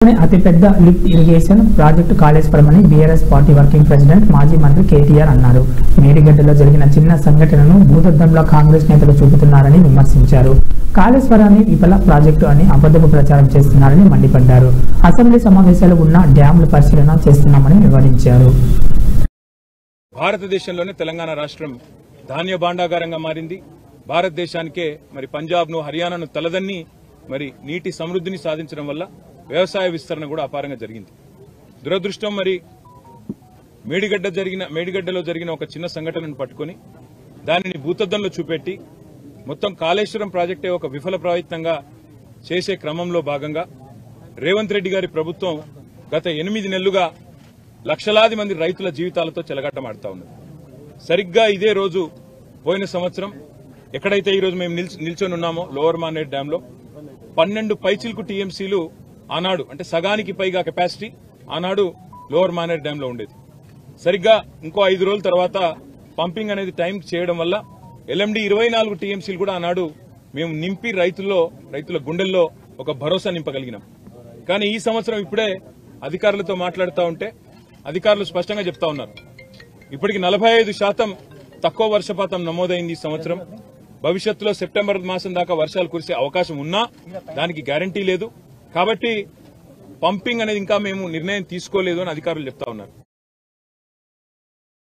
అతిపెద్ద lift irrigation project Kaleshwaram అని BRS party working president మాజీ మంత్రి కేటీఆర్ అన్నారు. మేడిగడ్డలో జరిగిన చిన్న సంఘటనను భూతద్దంలో కాంగ్రెస్ నేతలు చూపుతున్నారని విమర్శించారు. కాళేశ్వరాన్ని విఫల ప్రాజెక్టు అని అబద్ధపు ప్రచారం చేస్తున్నారని మండిపడ్డారు. అసెంబ్లీ సమావేశాలు ఉన్న డ్యాంల పరిశీలన చేస్తున్నామని వివరించారు. భారతదేశంలోనే తెలంగాణ రాష్ట్రం ధాన్య భాండాగారంగా మారింది. భారతదేశానికే మరి పంజాబ్ను హర్యానాను తలదన్ని మరి నీటి సమృద్ధిని సాధించడం వల్ల వ్యవసాయ విస్తరణ కూడా అపారంగా జరిగింది. దురదృష్టం మరి మేడిగడ్డలో జరిగిన ఒక చిన్న సంఘటనను పట్టుకుని దానిని భూతద్దంలో చూపెట్టి మొత్తం కాళేశ్వరం ప్రాజెక్టే ఒక విఫల ప్రయత్నంగా చేసే క్రమంలో భాగంగా రేవంత్ రెడ్డి గారి ప్రభుత్వం గత 8 నెలలుగా లక్షలాది మంది రైతుల జీవితాలతో చెలగాటమాడుతా ఉన్నది. సరిగ్గా ఇదే రోజు పోయిన సంవత్సరం ఎక్కడైతే ఈ రోజు మేము నిల్చొని ఉన్నామో లోవర్ మానేర్ డ్యామ్ లో 12 పైచిల్కు టీఎంసీలు ఆనాడు అంటే సగానికి పైగా కెపాసిటీ ఆనాడు లోవర్ మానేర్ డ్యామ్ లో ఉండేది. సరిగ్గా ఇంకో 5 రోజుల తర్వాత పంపింగ్ అనేది టైం చేయడం వల్ల ఎల్ఎండి 24 టీఎంసీలు కూడా ఆనాడు మేము నింపి రైతుల గుండెల్లో ఒక భరోసా నింపగలిగినాం. కానీ ఈ సంవత్సరం ఇప్పుడే అధికారులతో మాట్లాడుతూ ఉంటే అధికారులు స్పష్టంగా చెప్తా ఉన్నారు, ఇప్పటికి 45% తక్కువ వర్షపాతం నమోదైంది ఈ సంవత్సరం. భవిష్యత్తులో సెప్టెంబర్ మాసం దాకా వర్షాలు కురిసే అవకాశం ఉన్నా దానికి గ్యారంటీ లేదు. కాబట్టి పంపింగ్ అనేది ఇంకా మేము నిర్ణయం తీసుకోలేదు అని అధికారులు చెప్తా ఉన్నారు.